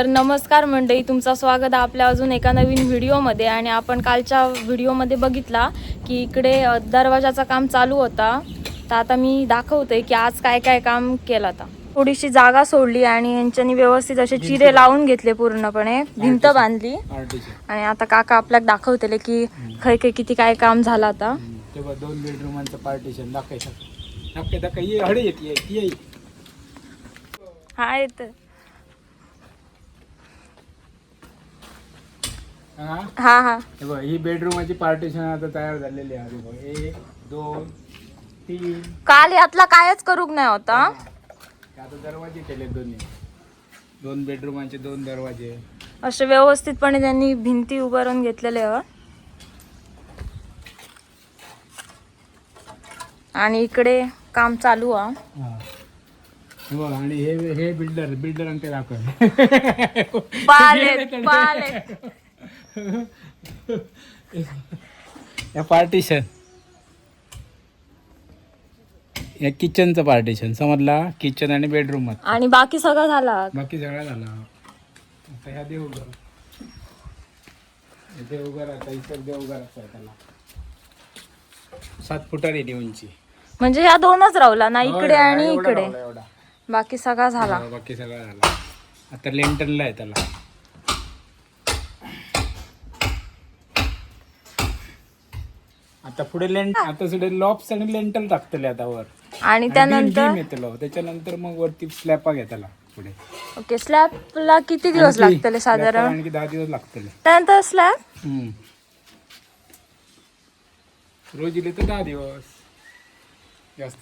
तर नमस्कार मंडळी, तुमचं स्वागत आहे आपल्या अजून एका नवीन व्हिडिओमध्ये. आणि आपण कालच्या व्हिडिओमध्ये बघितला की इकडे दरवाजाचं काम चालू होता. तर आता मी दाखवते की आज काय काय काम केलं. आता थोडीशी जागा सोडली आणि यांच्यानी व्यवस्थित असे चिरे लावून घेतले, पूर्णपणे भिंत बांधली. आणि आता काका आपल्याला दाखवतेले की खै खै किती काय काम झालं. आता तेव्हा 2 बेडरूमांचं पार्टिशन दाखवायचं ये हडे येते हा येत हा हा ही बेडरूमाची पार्टिशन आता तयार झालेली आहे. 1 2 3 काल यातला कायच करूक नाही होता. आता दरवाजे केले दोन्ही. 2 बेडरूमांचे 2 दरवाजे असे व्यवस्थितपणे त्यांनी भिंती उभारून घेतलेले आहे. आणि इकडे काम चालू आहे. आणि हे बिल्डरांचे दाखव या पार्टिशन, या किचनचं पार्टिशन समजला. किचन आणि बेडरूम आणि बाकी सगळं झाला. बाकी सगळं झाला. आता ह्या देवघर आता इतर देवघर असं त्याला 7 फुटारी उंची. म्हणजे ह्या दोनच रावला ना, इकडे आणि एवढा इकडे. एवढा बाकी सगळा झाला. बाकी सगळं झाला. आता लेंटरला आहे त्याला. आता पुढे आता पुढे लॉप्स आणि लेंटल टाकतले आता वर. आणि त्यानंतर त्याच्यानंतर मग वरती स्लॅपा घेतला पुढे. ओके, स्लॅबला किती दिवस लागतले साधारण? आणखी 10 दिवस लागतले. त्यानंतर स्लॅब रोज इले तर 10 दिवस.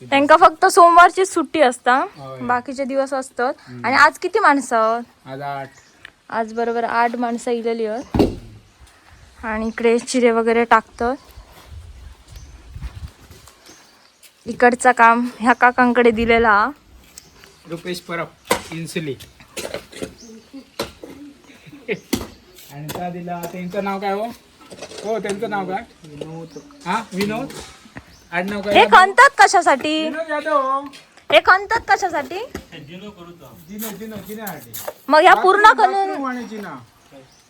त्यांका फक्त सोमवारची सुट्टी असता, बाकीचे दिवस असतात. आणि आज किती माणसं? आज 8. आज बरोबर 8 माणसं इलेली आहेत. आणि इकडे चिरे वगैरे टाकतात. इकडचं काम ह्या काकांकडे दिलेला. रुपेश परब इन्सुली. आणि त्या दिला. त्यांचं नाव काय हो त्यांचं नाव काय? विनोद. आडनाव काय? हे खणतात कशासाठी? विनोद यादव. हे खणतात कशासाठी? जिनो मग ह्या पूर्ण खणून,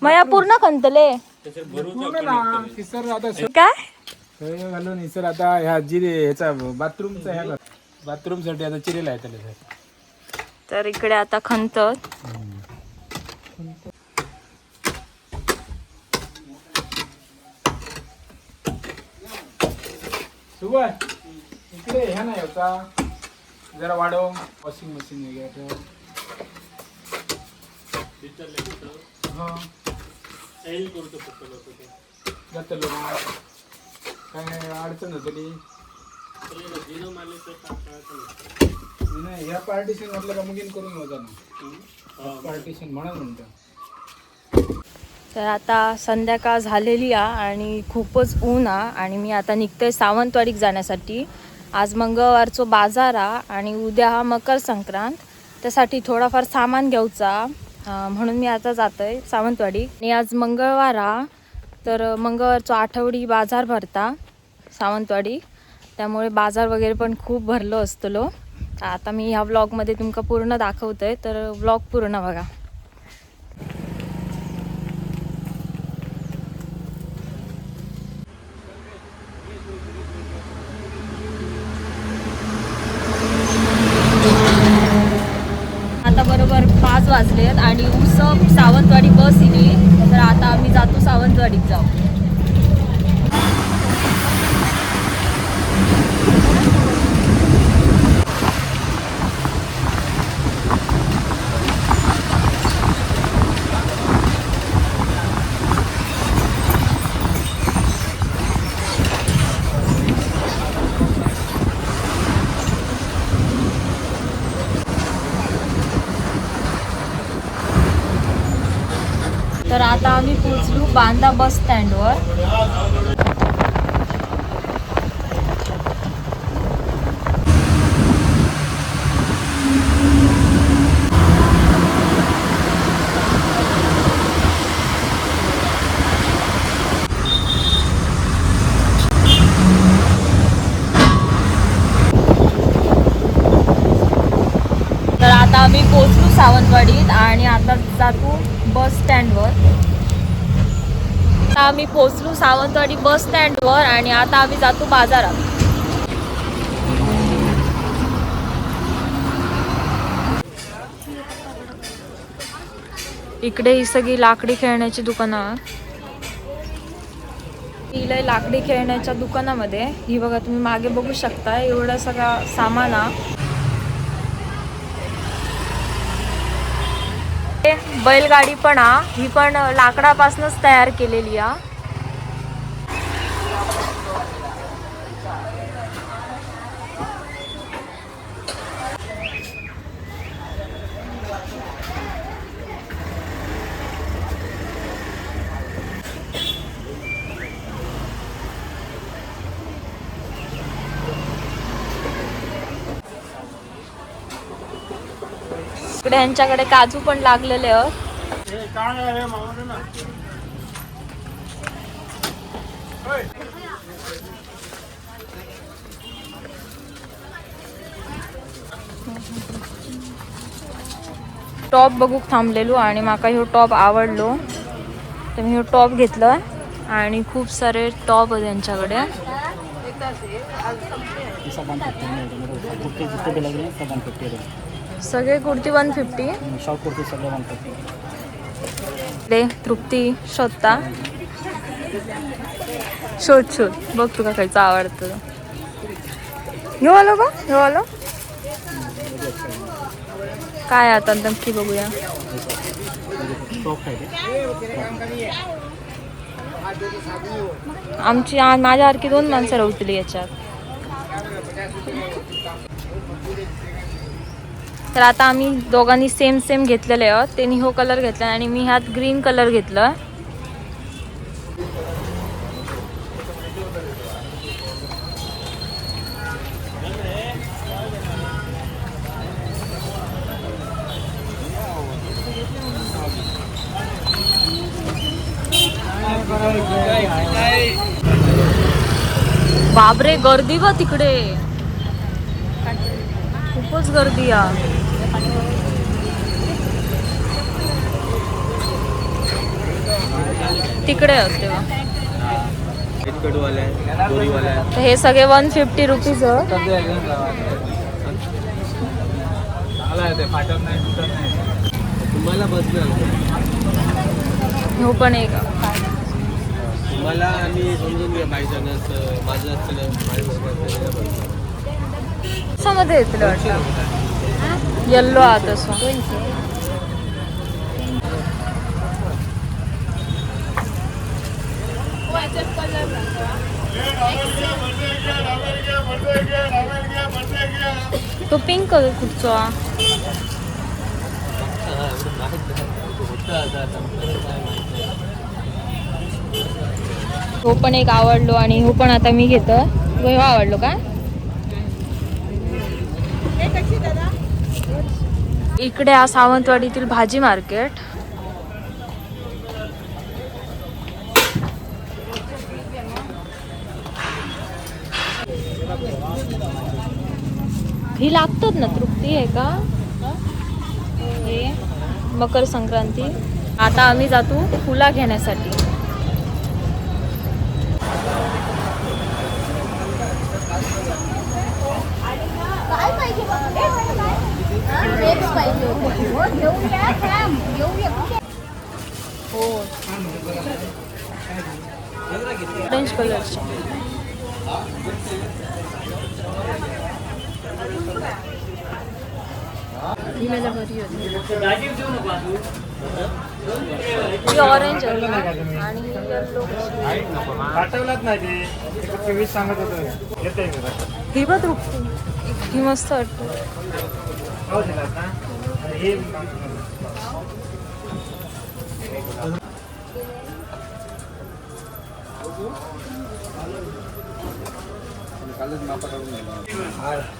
मग ह्या पूर्ण खणतले काय घालून सर. आता ह्या जिरे ह्याचा बाथरूमचा ह्या बाथरूम साठी आता चिरेला आहे त्याला. तर इकडे आता खणतात. सुबत इकडे ह्या नाही होता जरा वाढव. वॉशिंग मशीन वगैरे काय अडचण होती. ह्या पार्टिशन म्हटलं का मग करून होता ना पार्टिशन म्हणतो. तर आता संध्याकाळ झालेली आहे आणि खूपच ऊन आहे. आणि मी आता निघते सावंतवाडीक जाण्यासाठी. आज मंगळवारचो बाजार आहे आणि उद्या हा मकर संक्रांत. त्यासाठी थोडाफार सामान घ्यायचा, म्हणून मी आता जातोय सावंतवाडी. आणि आज मंगळवार आहे, तर मंगळवारचो आठवडी बाजार भरता सावंतवाडी. त्यामुळे बाजार वगैरे पण खूप भरलो असतलो. आता मी ह्या व्लॉगमध्ये तुमका पूर्ण दाखवतोय, तर व्लॉग पूर्ण बघा. आता बरोबर 5 वाजलेत आणि उसप सावंतवाडी बस इली. तर आता आम्ही जातो सावंतवाडीत जाऊ. तर आता आम्ही पोचलो बांदा बस स्टँडवर. तर आता आम्ही पोचलो सावंतवाडीत आणि आता जातो बस स्टँडवर. आता आम्ही पोहोचलो सावंतवाडी बस स्टँडवर आणि आता आम्ही जातो बाजारात. इकडे ही सगळी लाकडी खेळण्याची दुकानं. इला लाकडी खेळण्याच्या दुकानामध्ये ही बघा तुम्ही मागे बघू शकता एवढा सगळा सामान. बैलगाडी पण ही पण लाकडापासूनच तयार केलेली आहे. इकडे यांच्याकडे काजू पण लागलेले आहेत. टॉप बघूक थांबलेलो आणि माका ह्यो टॉप आवडलो तर मी ह्यो टॉप घेतलं आणि खूप सारे टॉप आहेत यांच्याकडे. सगळे कुर्ती 150. शॉर्ट कुर्ती सगळे 150. तृप्ती शोधता. शोध बघ तुका खायचं आवडतं. ह्यो आलो का ह्यो आलो काय आता नक्की बघूया. माझ्यासारखी 2 माणसं रवतली याच्यात. तर आता आम्ही दोघांनी सेम घेतलेले आहोत. त्यांनी हो कलर घेतला आणि मी ह्यात ग्रीन कलर घेतला. बापरे गर्दी बघ तिकडे खूपच गर्दी आहे. तिकडे असते हे सगळे 150 रुपीज. हो पण एक मला आणि समजून घ्या माहिती माझं मध्ये येतलं वाटतं येल्लो आत असं. तो पिंक कलर कुठचा हो पण एक आवडलो आणि हो पण आता मी घेतो. हो आवडलो का. इकडे हा सावंतवाडीतील भाजी मार्केट. ही लागतात ना तृप्ती आहे का हे मकर संक्रांती. आता आम्ही जातो फुला घेण्यासाठी. ऑरेंज कलरचे ऑरेंज आणि पाठवलाच नाही ते 20 सांगत होतं. ही बघ तृप्ती ही मस्त वाटतं.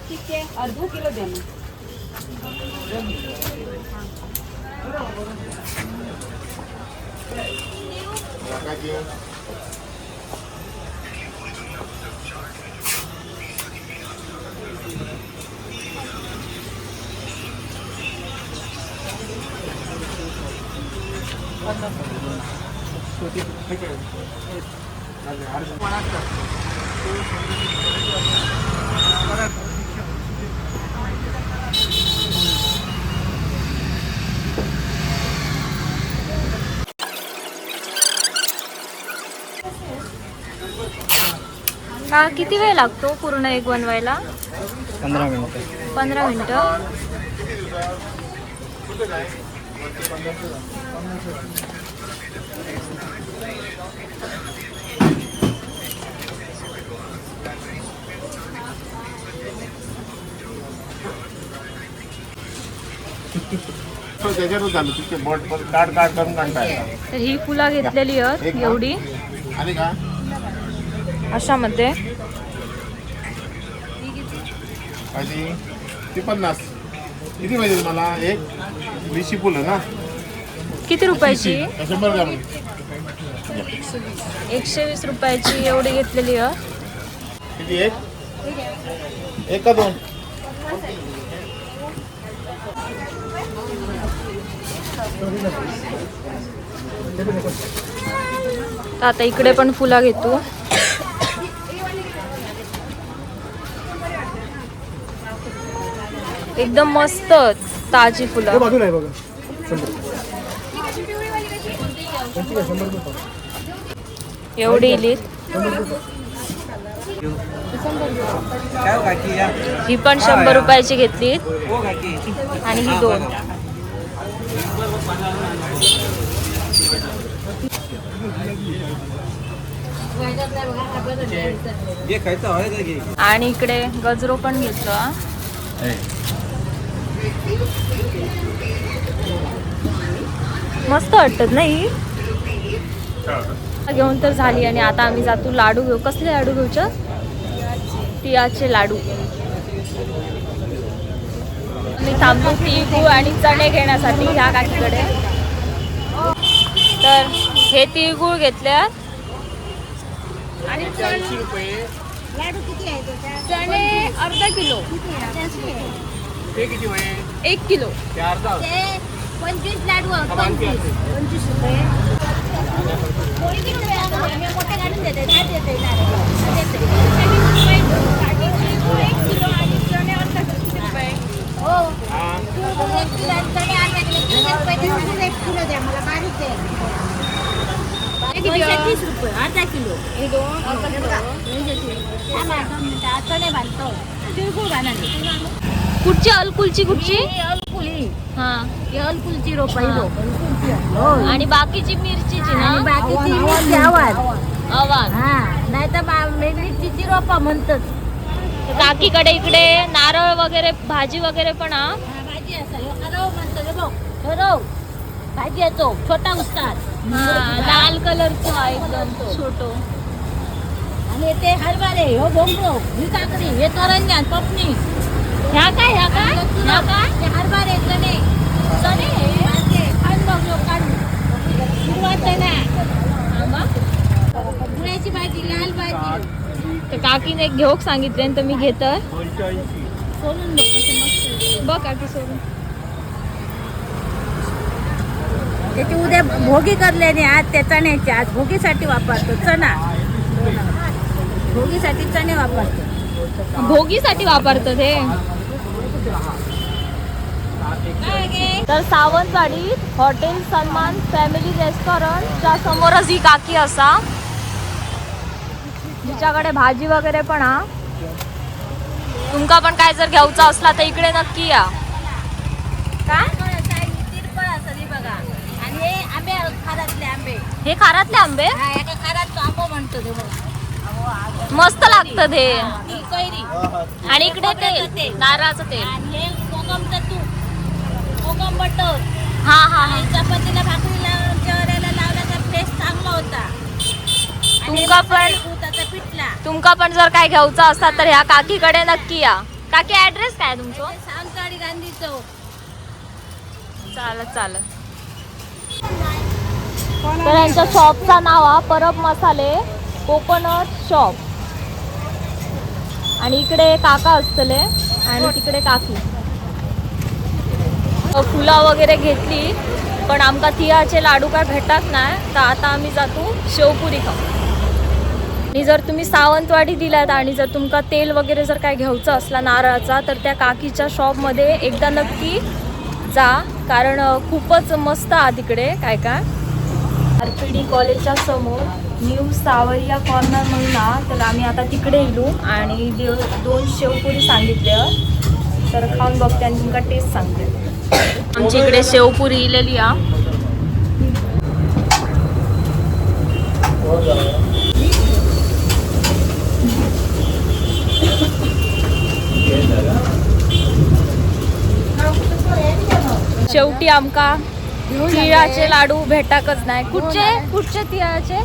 ठीक आहे अर्धा किलो द्या ना. का किती वेळ लागतो पूर्ण एक बनवायला? 15 मिनिटं. 15 मिनिटं. त्याच्यातच झालं तिथे बोट काढ करून काढता येतात. तर ही फुलं घेतलेली आहेत एवढी आणि का अशामध्ये. आणि ती 50 किती पाहिजे तुम्हाला? एक 20 फुलं ना? किती रुपयाची? 100 ग्राम. 120 रुपयाची एवढी घेतलेली आहे. किती? एक का दोन? तर आता इकडे पण फुलं घेतो. एकदम मस्त ताजी फुलं. बाजूला आहे बघा. एवढी इलीत. ही पण 100 रुपयाची घेतली आणि ही 2. आणि इकडे गजरो पण घेतला. मस्त वाटत नाही? घेऊन तर झाली आणि आता आम्ही जातो लाडू घेऊ. कसले लाडू घेऊच्या? तिळाचे लाडू. मी थांबतो तिळगुळ आणि चणे घेण्यासाठी ह्या काकीकडे. तर हे तिळगुळ घेतल्यात आणि लाडू किती आहे त्याच्यात? चणे अर्धा किलो. ते किती होईल? 1 किलो. ते अर्धा. ते 25 लाडू आहेत. 25 रुपये. पोळी किती रुपये आहे? आम्ही मोठ्या काढून देते. काय देते? देते. 1 किलो आणि चणे अर्धा किलो. किती रुपये? हो. 1 किलो आणि चणे अर्धा किलो. किती रुपये? 1 किलो द्या मला. बारीक द्या. 30 रुपये अर्धा किलो. हे 2 चणे बांधतो. तिळगुळ बांधले. कुठची अलकुलची कुठची? अलकुली. हा. हे अलकुलची रोप आहे. आणि बाकीची मिरचीची ना? आणि बाकीची मिरची आवाज. आवाज. हा नाही तर मिरचीची रोपा म्हणतात. काकीकडे इकडे नारळ वगैरे भाजी वगैरे पण हा. भाजी असं हरव म्हणतात. बघ हरव भाजी येतो छोटा उस्ताद. लाल कलरचा एकदम छोटो. आणि ते हरभरे हो भोंगरो ही काकडी हे तरंजान पपनी. ह्या काय? ह्या काय? ह्या काय? ते हरभरे चणे चणे. खाऊन बघ काढून हिरवा चणा गुळ्याची भाजी लाल भाजी. तर काकीने घेऊ सांगितले तर मी घेत. सोलून बघ कसे मस्त. बघ काकी सोडून. त्याची उद्या भोगी करल्याने आज त्या चण्याची आज भोगीसाठी वापरतो चणा. भोगीसाठी चणे वापरतो. भोगीसाठी वापरतो ते. तर सावंतवाडीत हॉटेल सन्मान फॅमिली रेस्टॉरंटच्या समोरच ही काकी असा जिच्याकडे भाजी वगैरे पण हा. तुमका पण काय जर घ्यायचा असला तर इकडे नक्की या. काय? तिरपळ असं बघा. आणि हे आंबे खारातले आंबे. हे खारातले आंबे हा एका खारात आंबो म्हणतो ते बघ. मस्त लागतं ते. ही कैरी. आणि इकडे ते नारळाचं तेल. आणि हे कोकमचं तूप कोकम बटर. हा हा हा. आणि चपातीला भाकरीला जेवायला लावला तर टेस्ट चांगला होता. तुमका पण तुमका पण जर काय घ्यायचं असतात तर ह्या काकीकडे नक्की या. काकी ऍड्रेस काय तुमचं? सावंतवाडी गांधी चौक. चालत चालत. तर यांच्या शॉपचं नाव हा परब मसाले कोकोनट शॉप. आणि इकडे काका असतले आणि तिकडे काकी. फुलं वगैरे घेतली पण आमका तिळाचे लाडू काय भेटत नाही, तर आता आम्ही जातो शेवपुरी खाऊ. आणि जर तुम्ही सावंतवाडी दिलात आणि जर तुमका तेल वगैरे जर काय घ्यायचं असला नारळाचा, तर त्या काकीच्या शॉपमध्ये एकदा नक्की जा, कारण खूपच मस्त आहे तिकडे काय काय. RPD कॉलेजच्या समोर न्यू सावरिया कॉर्नर म्हणून ना, तर आम्ही आता तिकडे येलो आणि 2 शेवपुरी सांगितले, तर खाऊन बघते आणि तुमका टेस्ट सांगते. आमच्या इकडे शेवपुरी इलेली आ. शेवटी आमका तिळाचे लाडू भेटाकच नाही. कुठचे तिळाचे?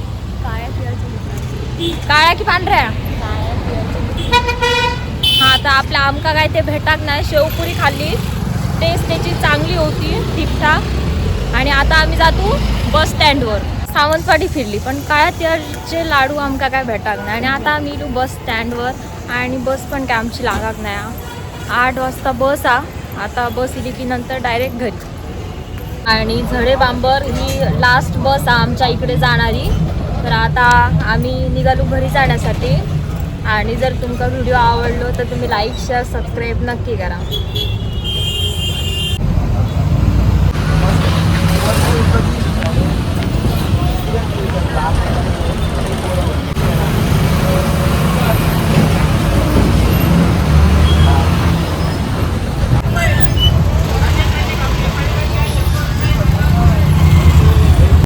काळ्या की पांढऱ्या? हा, तर आपल्या आमका काय ते भेटाक नाही. शेवपुरी खाल्ली, टेस्ट त्याची चांगली होती, ठीकठाक. आणि आता आम्ही जातो बस स्टँडवर. सावंतवाडी फिरली पण काळ्या तिळाचे लाडू आमका काय भेटाक नाही. आणि आता आम्ही येलो बस स्टँडवर आणि बस पण काय आमची लागाक नाही. 8 वाजता बस आ. आता बस इली की नंतर डायरेक्ट घरी. आणि झडे बांबर ही लास्ट बस आहे आमच्या इकडे जाणारी. तर आता आम्ही निघालो घरी जाण्यासाठी. आणि जर तुमचा व्हिडिओ आवडलो तर तुम्ही लाईक शेअर सबस्क्राईब नक्की करा.